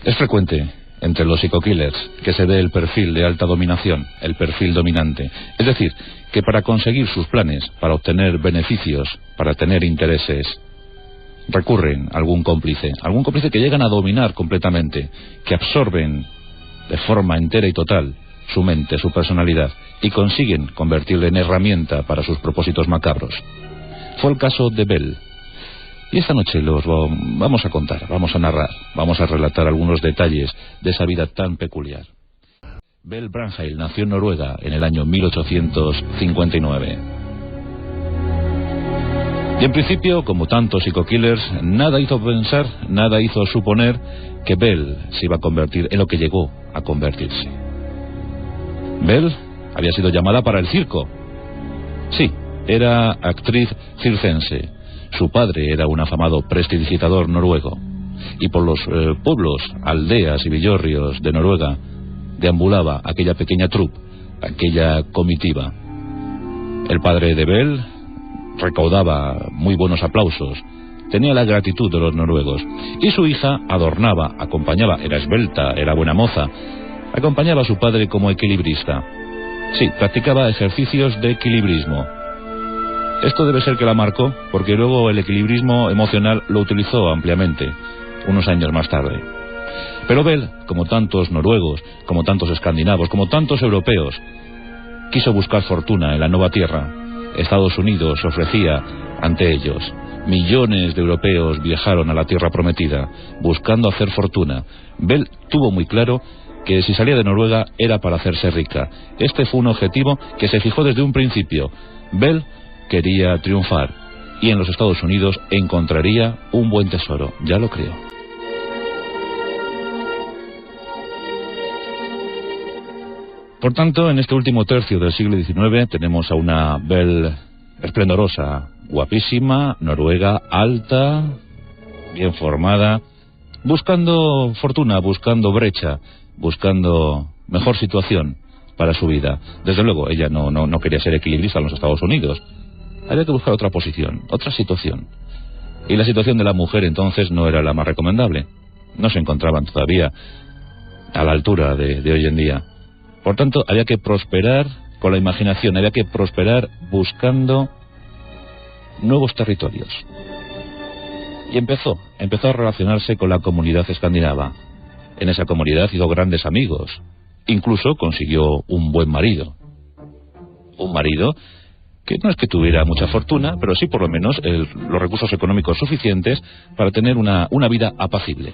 Es frecuente entre los psico-killers que se dé el perfil de alta dominación, el perfil dominante. Es decir, que para conseguir sus planes, para obtener beneficios, para tener intereses, recurren a algún cómplice que llegan a dominar completamente, que absorben de forma entera y total su mente, su personalidad, y consiguen convertirle en herramienta para sus propósitos macabros. Fue el caso de Bell. Y esta noche los vamos a contar, vamos a narrar, vamos a relatar algunos detalles de esa vida tan peculiar. Bell Brandheil nació en Noruega en el año 1859. Y en principio, como tantos psico-killers, nada hizo pensar, nada hizo suponer que Bell se iba a convertir en lo que llegó a convertirse. Bell había sido llamada para el circo. Sí, era actriz circense. Su padre era un afamado prestidigitador noruego. Y por los pueblos, aldeas y villorrios de Noruega deambulaba aquella pequeña troupe, aquella comitiva. El padre de Bell recaudaba muy buenos aplausos, tenía la gratitud de los noruegos, y su hija adornaba, acompañaba, era esbelta, era buena moza, acompañaba a su padre como equilibrista. Sí, practicaba ejercicios de equilibrismo. Esto debe ser que la marcó, porque luego el equilibrismo emocional lo utilizó ampliamente, unos años más tarde. Pero Bell, como tantos noruegos, como tantos escandinavos, como tantos europeos, quiso buscar fortuna en la nueva tierra. Estados Unidos ofrecía ante ellos. Millones de europeos viajaron a la tierra prometida, buscando hacer fortuna. Bell tuvo muy claro que si salía de Noruega era para hacerse rica. Este fue un objetivo que se fijó desde un principio. Bell quería triunfar, y en los Estados Unidos encontraría un buen tesoro, ya lo creo. Por tanto, en este último tercio del siglo XIX tenemos a una Bell esplendorosa, guapísima, noruega, alta, bien formada, buscando fortuna, buscando brecha, buscando mejor situación para su vida. Desde luego, ella no quería ser equilibrista en los Estados Unidos. Había que buscar otra posición, otra situación. Y la situación de la mujer entonces no era la más recomendable. No se encontraban todavía a la altura de hoy en día. Por tanto, había que prosperar con la imaginación, había que prosperar buscando nuevos territorios. Y empezó a relacionarse con la comunidad escandinava. En esa comunidad hizo grandes amigos. Incluso consiguió un buen marido. Un marido que no es que tuviera mucha fortuna, pero sí por lo menos los recursos económicos suficientes para tener una vida apacible.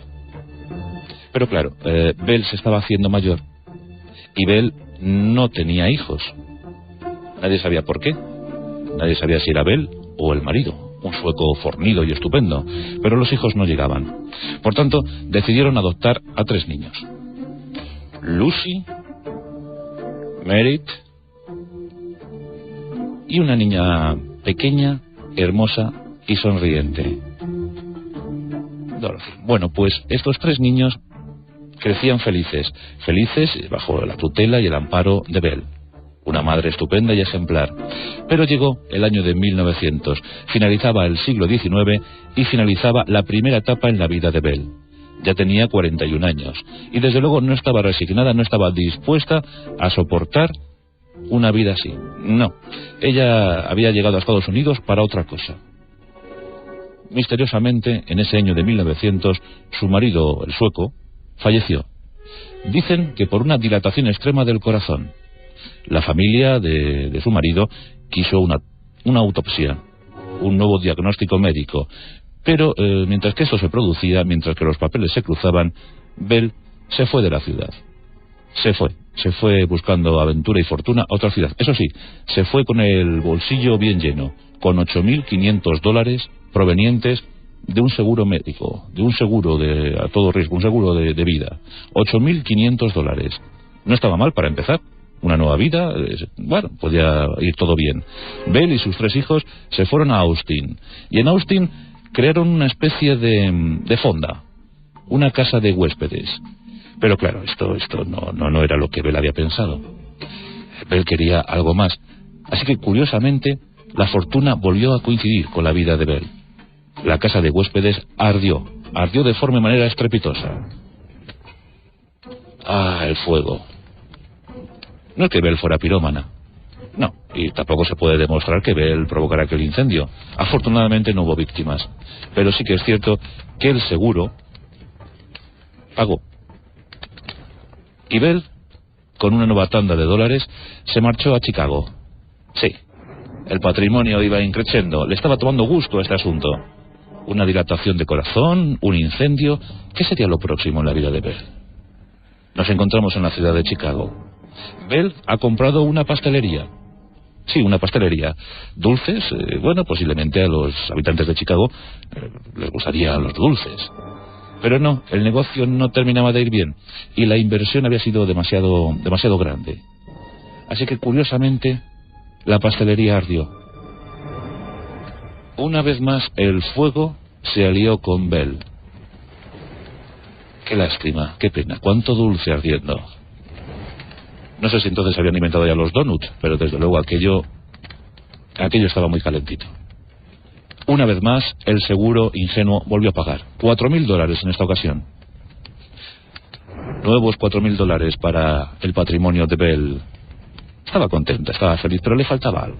Pero claro, Bell se estaba haciendo mayor, y Bell no tenía hijos. Nadie sabía por qué. Nadie sabía si era Bell o el marido, un sueco fornido y estupendo, pero los hijos no llegaban. Por tanto, decidieron adoptar a 3 niños: Lucy, Merit y una niña pequeña, hermosa y sonriente, Dorothy. Bueno, pues estos 3 niños crecían felices bajo la tutela y el amparo de Bell, una madre estupenda y ejemplar. Pero llegó el año de 1900, finalizaba el siglo XIX y finalizaba la primera etapa en la vida de Bell. Ya tenía 41 años y desde luego no estaba resignada, no estaba dispuesta a soportar una vida así. No, ella había llegado a Estados Unidos para otra cosa. Misteriosamente, en ese año de 1900, su marido, el sueco, falleció. Dicen que por una dilatación extrema del corazón. La familia de su marido quiso una autopsia, un nuevo diagnóstico médico. Pero mientras que esto se producía, mientras que los papeles se cruzaban, Bell se fue de la ciudad. Se fue buscando aventura y fortuna a otra ciudad. Eso sí, se fue con el bolsillo bien lleno, con $8.500 provenientes de un seguro médico, de un seguro a todo riesgo, un seguro de vida. $8.500. No estaba mal para empezar. Una nueva vida, bueno, podía ir todo bien. Bell y sus 3 hijos se fueron a Austin. Y en Austin crearon una especie de fonda, una casa de huéspedes. Pero claro, esto no era lo que Bell había pensado. Bell quería algo más. Así que, curiosamente, la fortuna volvió a coincidir con la vida de Bell. La casa de huéspedes ardió de forma y manera estrepitosa. Ah, el fuego. No es que Bell fuera pirómana. No, y tampoco se puede demostrar que Bell provocara aquel incendio. Afortunadamente no hubo víctimas. Pero sí que es cierto que el seguro pagó. Y Bell, con una nueva tanda de dólares, se marchó a Chicago. Sí, el patrimonio iba increciendo, le estaba tomando gusto a este asunto. Una dilatación de corazón, un incendio. ¿Qué sería lo próximo en la vida de Bell? Nos encontramos en la ciudad de Chicago. Bell ha comprado una pastelería. Sí, una pastelería. Dulces, bueno, posiblemente a los habitantes de Chicago les gustarían los dulces. Pero no, el negocio no terminaba de ir bien y la inversión había sido demasiado grande. Así que, curiosamente, la pastelería ardió. Una vez más, el fuego se alió con Bell. Qué lástima, qué pena, cuánto dulce ardiendo. No sé si entonces habían inventado ya los donuts, pero desde luego aquello estaba muy calentito. Una vez más, el seguro ingenuo volvió a pagar. $4.000 en esta ocasión. Nuevos $4.000 para el patrimonio de Bell. Estaba contenta, estaba feliz, pero le faltaba algo.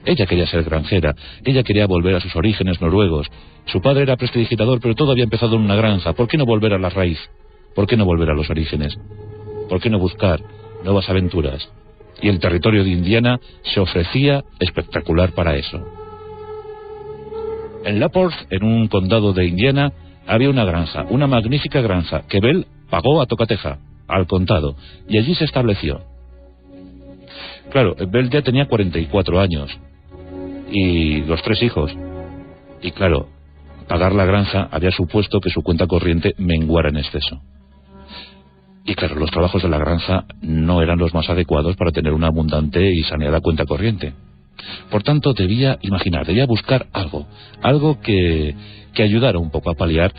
Ella quería ser granjera, ella quería volver a sus orígenes noruegos. Su padre era prestidigitador, pero todo había empezado en una granja. ¿Por qué no volver a la raíz? ¿Por qué no volver a los orígenes? ¿Por qué no buscar nuevas aventuras? Y el territorio de Indiana se ofrecía espectacular para eso. En Laporte, en un condado de Indiana, había una granja, una magnífica granja, que Bell pagó a tocateja, al contado, y allí se estableció. Claro, Bell ya tenía 44 años, y los 3 hijos. Y claro, pagar la granja había supuesto que su cuenta corriente menguara en exceso. Y claro, los trabajos de la granja no eran los más adecuados para tener una abundante y saneada cuenta corriente. Por tanto, debía buscar algo que ayudara un poco a paliar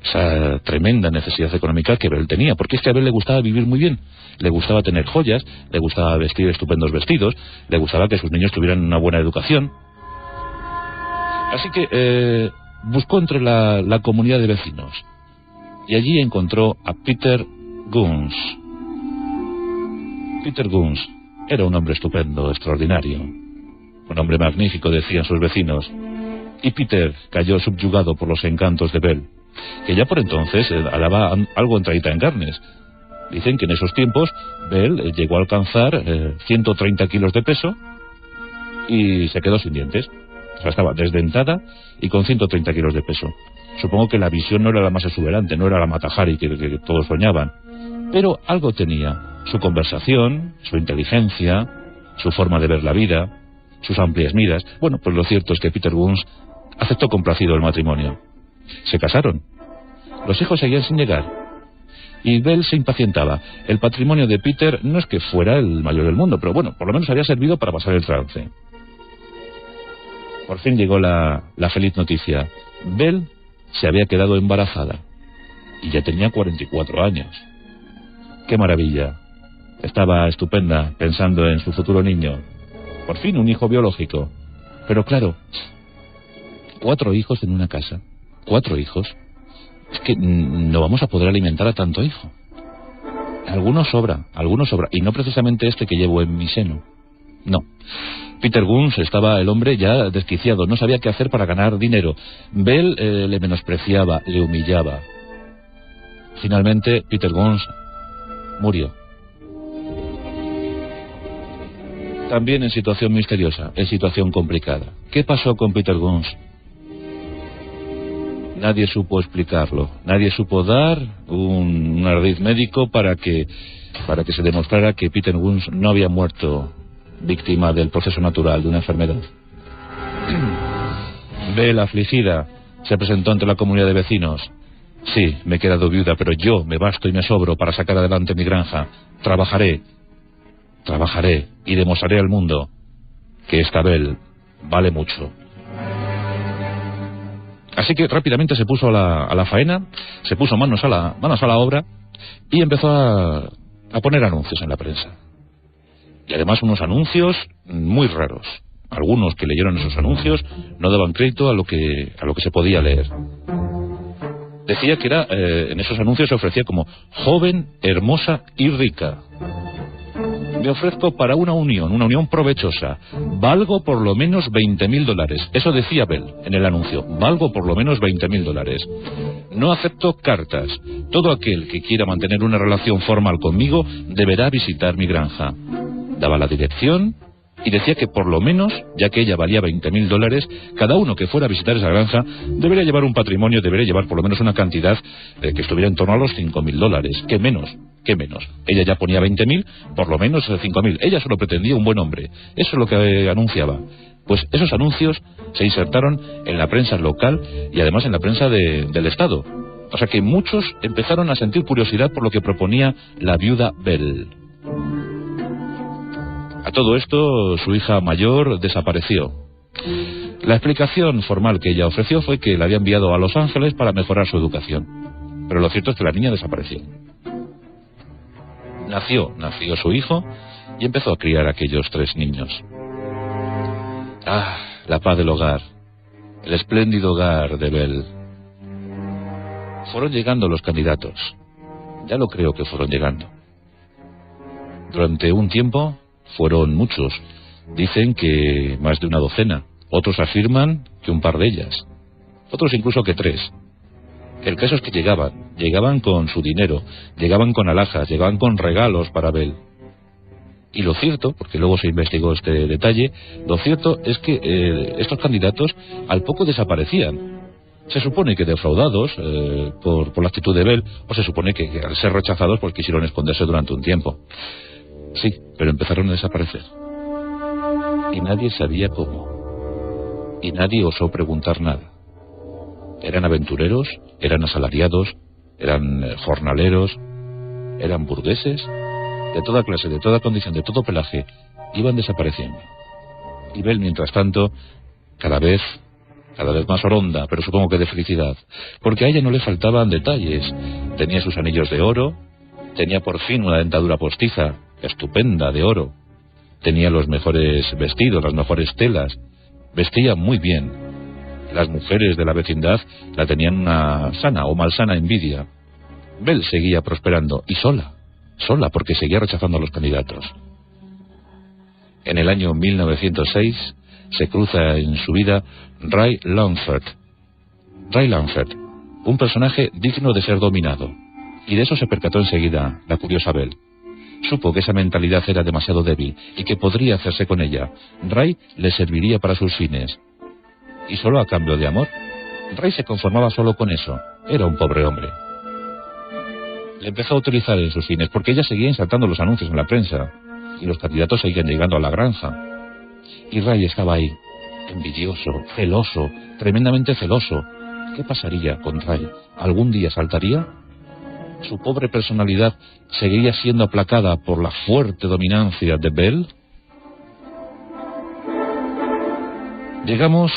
esa tremenda necesidad económica que Bell tenía, porque es que a Bell le gustaba vivir muy bien, le gustaba tener joyas, le gustaba vestir estupendos vestidos, le gustaba que sus niños tuvieran una buena educación. Así que buscó entre la comunidad de vecinos, y allí encontró a Peter Gunz. Peter Gunz era un hombre estupendo, extraordinario. Un hombre magnífico, decían sus vecinos. Y Peter cayó subyugado por los encantos de Bell, que ya por entonces alaba algo entradita en carnes. Dicen que en esos tiempos Bell llegó a alcanzar 130 kilos de peso y se quedó sin dientes. O sea, estaba desdentada y con 130 kilos de peso. Supongo que la visión no era la más exuberante, no era la Mata Hari que todos soñaban. Pero algo tenía. Su conversación, su inteligencia, su forma de ver la vida, sus amplias miras. Bueno, pues lo cierto es que Peter Gunz aceptó complacido el matrimonio. Se casaron. Los hijos seguían sin llegar. Y Bell se impacientaba. El patrimonio de Peter no es que fuera el mayor del mundo, pero bueno, por lo menos había servido para pasar el trance. Por fin llegó la feliz noticia. Bell se había quedado embarazada. Y ya tenía 44 años. ¡Qué maravilla! Estaba estupenda pensando en su futuro niño. Por fin un hijo biológico. Pero claro, 4 hijos en una casa. 4 hijos. Es que no vamos a poder alimentar a tanto hijo. Algunos sobra. Y no precisamente este que llevo en mi seno. No. Peter Gunz estaba el hombre ya desquiciado. No sabía qué hacer para ganar dinero. Bell le menospreciaba, le humillaba. Finalmente, Peter Gunz murió. También en situación misteriosa, en situación complicada. ¿Qué pasó con Peter Gunz? Nadie supo explicarlo. Nadie supo dar un ardid médico para que se demostrara que Peter Gunz no había muerto víctima del proceso natural de una enfermedad. Bell, afligida, se presentó ante la comunidad de vecinos. Sí, me he quedado viuda, pero yo me basto y me sobro para sacar adelante mi granja. Trabajaré y demostraré al mundo que esta Bell vale mucho. Así que rápidamente se puso a la faena, se puso manos a la obra y empezó a poner anuncios en la prensa. Y además unos anuncios muy raros. Algunos que leyeron esos anuncios no daban crédito a lo que se podía leer. Decía que era, en esos anuncios se ofrecía como joven, hermosa y rica. Me ofrezco para una unión provechosa. Valgo por lo menos $20.000. Eso decía Bell en el anuncio. Valgo por lo menos $20.000. No acepto cartas. Todo aquel que quiera mantener una relación formal conmigo deberá visitar mi granja. Daba la dirección y decía que por lo menos, ya que ella valía $20.000, cada uno que fuera a visitar esa granja debería llevar un patrimonio, debería llevar por lo menos una cantidad que estuviera en torno a los $5.000. ¿Qué menos? ¿Qué menos? Ella ya ponía 20.000, por lo menos 5.000. Ella solo pretendía un buen hombre. Eso es lo que anunciaba. Pues esos anuncios se insertaron en la prensa local y además en la prensa del Estado. O sea que muchos empezaron a sentir curiosidad por lo que proponía la viuda Bell. A todo esto, su hija mayor desapareció. La explicación formal que ella ofreció fue que la había enviado a Los Ángeles para mejorar su educación. Pero lo cierto es que la niña desapareció. Nació su hijo y empezó a criar a aquellos 3 niños. Ah, la paz del hogar, el espléndido hogar de Bell. Fueron llegando los candidatos. Ya lo creo que fueron llegando. Durante un tiempo fueron muchos. Dicen que más de una docena. Otros afirman que un par de ellas. Otros incluso que 3. El caso es que llegaban con su dinero, llegaban con alhajas, llegaban con regalos para Bell. Y lo cierto, porque luego se investigó este detalle, lo cierto es que estos candidatos al poco desaparecían. Se supone que defraudados por la actitud de Bell, o se supone que al ser rechazados pues quisieron esconderse durante un tiempo. Sí, pero empezaron a desaparecer. Y nadie sabía cómo. Y nadie osó preguntar nada. Eran aventureros, eran asalariados, eran jornaleros, eran burgueses, de toda clase, de toda condición, de todo pelaje, iban desapareciendo. Y Bell, mientras tanto, cada vez más oronda, pero supongo que de felicidad, porque a ella no le faltaban detalles. Tenía sus anillos de oro, tenía por fin una dentadura postiza, estupenda, de oro, tenía los mejores vestidos, las mejores telas, vestía muy bien. Las mujeres de la vecindad la tenían una sana o malsana envidia. Bell seguía prosperando, y sola, porque seguía rechazando a los candidatos. En el año 1906 se cruza en su vida Ray Langford. Ray Langford, un personaje digno de ser dominado, y de eso se percató enseguida la curiosa Bell. Supo que esa mentalidad era demasiado débil y que podría hacerse con ella. Ray le serviría para sus fines. Y solo a cambio de amor. Ray se conformaba solo con eso. Era un pobre hombre. Le empezó a utilizar en sus fines porque ella seguía insertando los anuncios en la prensa y los candidatos seguían llegando a la granja. Y Ray estaba ahí, envidioso, celoso, tremendamente celoso. ¿Qué pasaría con Ray? ¿Algún día saltaría? ¿Su pobre personalidad seguiría siendo aplacada por la fuerte dominancia de Bell? Llegamos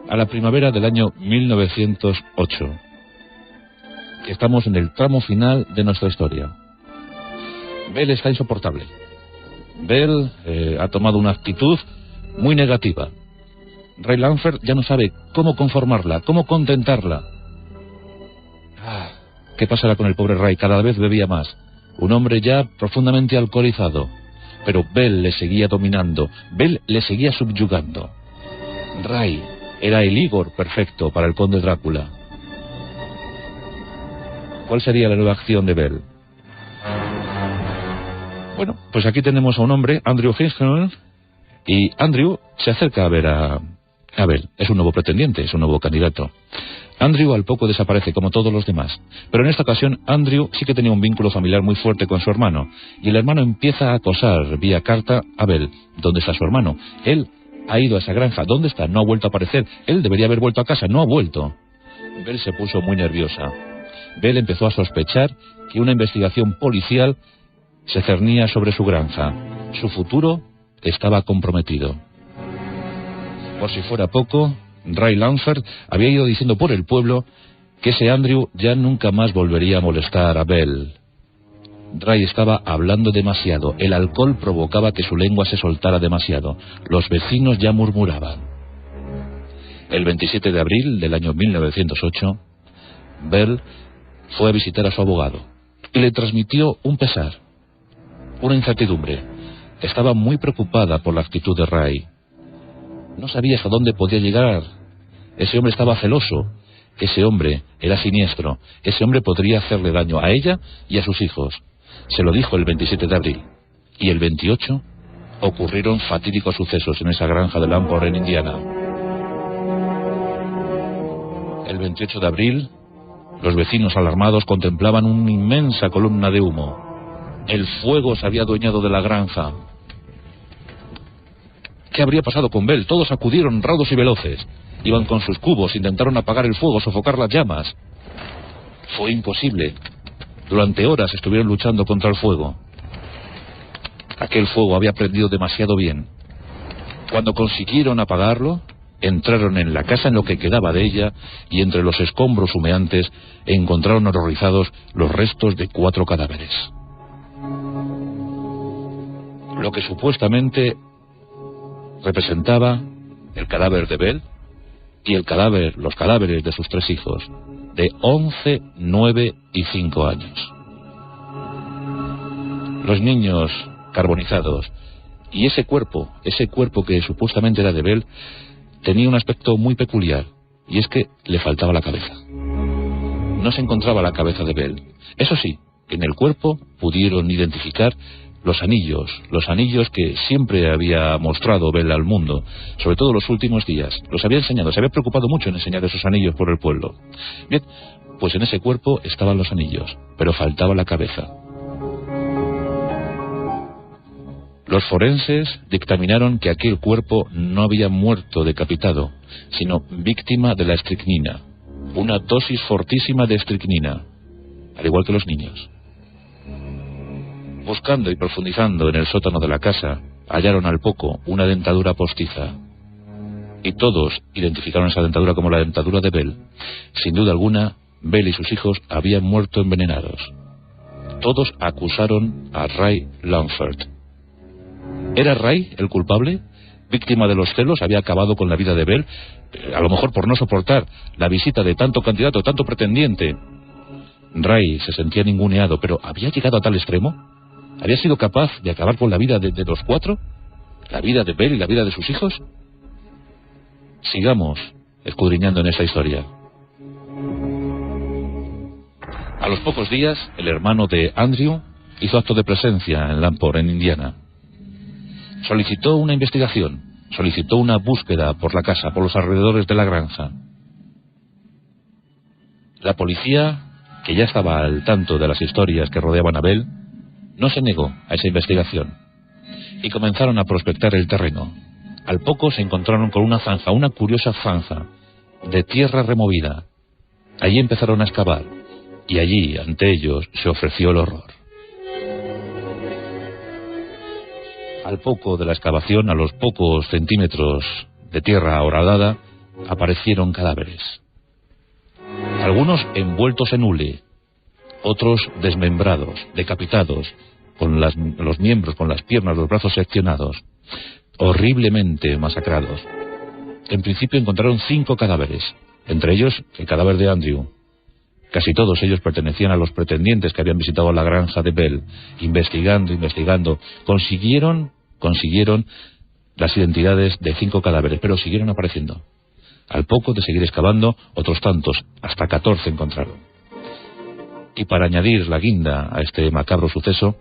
a la primavera del año 1908. Estamos en el tramo final de nuestra historia. Bell está insoportable. Bell ha tomado una actitud muy negativa. Ray Langford ya no sabe cómo conformarla, cómo contentarla. ¿Qué pasará con el pobre Ray? Cada vez bebía más. Un hombre ya profundamente alcoholizado. Pero Bell le seguía dominando. Bell le seguía subyugando. Ray era el Igor perfecto para el conde Drácula. ¿Cuál sería la nueva acción de Bell? Bueno, pues aquí tenemos a un hombre, Andrew Hinchcliffe, y Andrew se acerca a ver a Bell. Es un nuevo pretendiente, es un nuevo candidato. Andrew al poco desaparece como todos los demás, pero en esta ocasión Andrew sí que tenía un vínculo familiar muy fuerte con su hermano, y el hermano empieza a acosar vía carta a Bell. ¿Dónde está su hermano? Él ha ido a esa granja. ¿Dónde está? No ha vuelto a aparecer. Él debería haber vuelto a casa. No ha vuelto. Bell se puso muy nerviosa. Bell empezó a sospechar que una investigación policial se cernía sobre su granja. Su futuro estaba comprometido. Por si fuera poco, Ray Langford había ido diciendo por el pueblo que ese Andrew ya nunca más volvería a molestar a Bell. Ray estaba hablando demasiado. El alcohol provocaba que su lengua se soltara demasiado. Los vecinos ya murmuraban. El 27 de abril del año 1908, Bell fue a visitar a su abogado y le transmitió un pesar, una incertidumbre. Estaba muy preocupada por la actitud de Ray. No sabía hasta dónde podía llegar. Ese hombre estaba celoso. Ese hombre era siniestro. Ese hombre podría hacerle daño a ella y a sus hijos. Se lo dijo el 27 de abril. Y el 28 ocurrieron fatídicos sucesos en esa granja de Lamport en Indiana. El 28 de abril, los vecinos alarmados contemplaban una inmensa columna de humo. El fuego se había adueñado de la granja. ¿Qué habría pasado con Bell? Todos acudieron raudos y veloces. Iban con sus cubos, intentaron apagar el fuego, sofocar las llamas. Fue imposible. Durante horas estuvieron luchando contra el fuego. Aquel fuego había prendido demasiado bien. Cuando consiguieron apagarlo, entraron en la casa, en lo que quedaba de ella, y entre los escombros humeantes encontraron horrorizados los restos de 4 cadáveres. Lo que supuestamente representaba el cadáver de Bell y los cadáveres de sus 3 hijos, de 11, 9 y 5 años. Los niños carbonizados, y ese cuerpo que supuestamente era de Bell, tenía un aspecto muy peculiar, y es que le faltaba la cabeza. No se encontraba la cabeza de Bell. Eso sí, en el cuerpo pudieron identificar los anillos que siempre había mostrado Bell al mundo, sobre todo los últimos días. Los había enseñado, se había preocupado mucho en enseñar esos anillos por el pueblo. Bien, pues en ese cuerpo estaban los anillos, pero faltaba la cabeza. Los forenses dictaminaron que aquel cuerpo no había muerto decapitado, sino víctima de la estricnina, una dosis fortísima de estricnina, al igual que los niños. Buscando y profundizando en el sótano de la casa, hallaron al poco una dentadura postiza. Y todos identificaron esa dentadura como la dentadura de Bell. Sin duda alguna, Bell y sus hijos habían muerto envenenados. Todos acusaron a Ray Lamport. ¿Era Ray el culpable? Víctima de los celos, había acabado con la vida de Bell, a lo mejor por no soportar la visita de tanto candidato, tanto pretendiente. Ray se sentía ninguneado, pero ¿había llegado a tal extremo? ¿Había sido capaz de acabar con la vida de los 4? ¿La vida de Bell y la vida de sus hijos? Sigamos escudriñando en esta historia. A los pocos días, el hermano de Andrew hizo acto de presencia en Lamport, en Indiana. Solicitó una investigación, solicitó una búsqueda por la casa, por los alrededores de la granja. La policía, que ya estaba al tanto de las historias que rodeaban a Bell, no se negó a esa investigación y comenzaron a prospectar el terreno. Al poco se encontraron con una zanja, una curiosa zanja de tierra removida. Allí empezaron a excavar y allí, ante ellos, se ofreció el horror. Al poco de la excavación, a los pocos centímetros de tierra horadada, aparecieron cadáveres. Algunos envueltos en hule, otros desmembrados, decapitados, con los miembros, con las piernas, los brazos seccionados, horriblemente masacrados. En principio encontraron 5 cadáveres, entre ellos el cadáver de Andrew. Casi todos ellos pertenecían a los pretendientes que habían visitado la granja de Bell. Investigando, consiguieron las identidades de 5 cadáveres, pero siguieron apareciendo. Al poco de seguir excavando, otros tantos, hasta 14 encontraron. Y para añadir la guinda a este macabro suceso,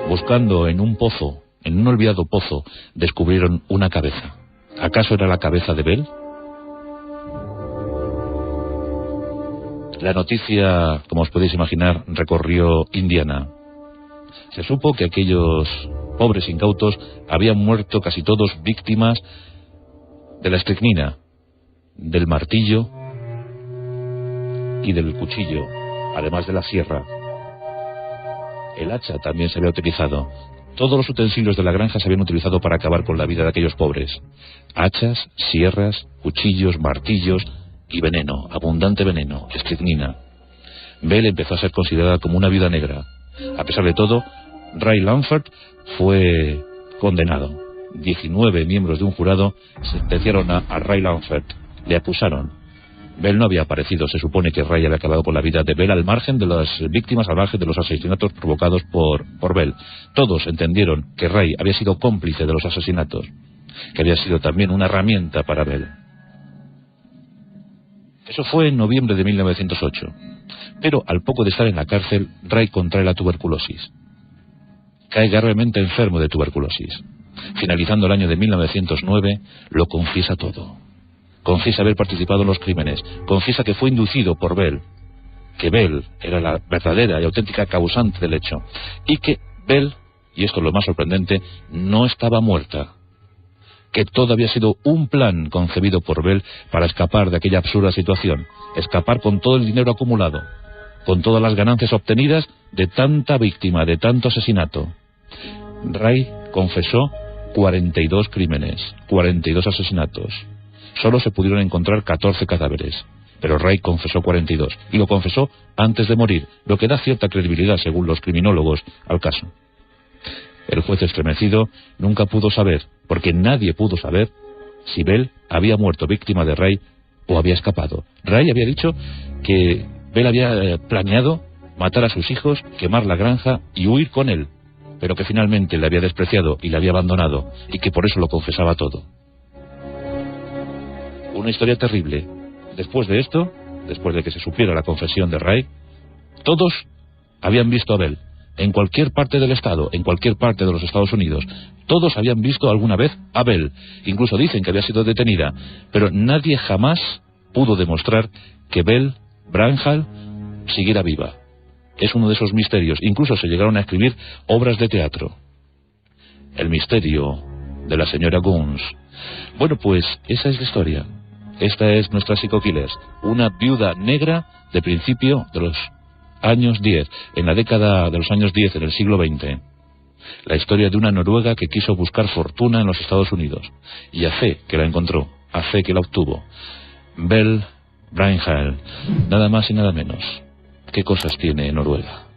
buscando en un pozo, en un olvidado pozo, descubrieron una cabeza. ¿Acaso era la cabeza de Bell? La noticia, como os podéis imaginar, recorrió Indiana. Se supo que aquellos pobres incautos habían muerto casi todos víctimas de la estricnina, del martillo y del cuchillo, además de la sierra. El hacha también se había utilizado. Todos los utensilios de la granja se habían utilizado para acabar con la vida de aquellos pobres. Hachas, sierras, cuchillos, martillos y veneno, abundante veneno, estricnina. Bell empezó a ser considerada como una viuda negra. A pesar de todo, Ray Lamport fue condenado. 19 miembros de un jurado sentenciaron a Ray Lamport. Le acusaron Bell no había aparecido. Se supone que Ray había acabado con la vida de Bell al margen de las víctimas, al margen de los asesinatos provocados por Bell. Todos entendieron que Ray había sido cómplice de los asesinatos, que había sido también una herramienta para Bell. Eso fue en noviembre de 1908. Pero al poco de estar en la cárcel, Ray contrae la tuberculosis. Cae gravemente enfermo de tuberculosis. Finalizando el año de 1909, lo confiesa todo. Confiesa haber participado en los crímenes. Confiesa que fue inducido por Bell, que Bell era la verdadera y auténtica causante del hecho, y que Bell, y esto es lo más sorprendente, no estaba muerta, que todo había sido un plan concebido por Bell para escapar de aquella absurda situación, escapar con todo el dinero acumulado, con todas las ganancias obtenidas de tanta víctima, de tanto asesinato. Ray confesó 42 crímenes, 42 asesinatos. Solo se pudieron encontrar 14 cadáveres, pero Ray confesó 42, y lo confesó antes de morir, lo que da cierta credibilidad, según los criminólogos, al caso. El juez estremecido nunca pudo saber, porque nadie pudo saber, si Bell había muerto víctima de Ray o había escapado. Ray había dicho que Bell había planeado matar a sus hijos, quemar la granja y huir con él, pero que finalmente le había despreciado y le había abandonado, y que por eso lo confesaba todo. Una historia terrible. Después de esto, después de que se supiera la confesión de Ray, todos habían visto a Bell, en cualquier parte del estado, en cualquier parte de los Estados Unidos. Todos habían visto alguna vez a Bell. Incluso dicen que había sido detenida, pero nadie jamás pudo demostrar que Bell Branhall siguiera viva. Es uno de esos misterios. Incluso se llegaron a escribir obras de teatro. El misterio de la señora Guns. Bueno, pues esa es la historia. Esta es nuestra Psycho Killers, una viuda negra de principio de los años 10, en la década de los años 10, en el siglo XX. La historia de una noruega que quiso buscar fortuna en los Estados Unidos, y a fe que la encontró, a fe que la obtuvo. Bell Branhall, nada más y nada menos. ¿Qué cosas tiene Noruega?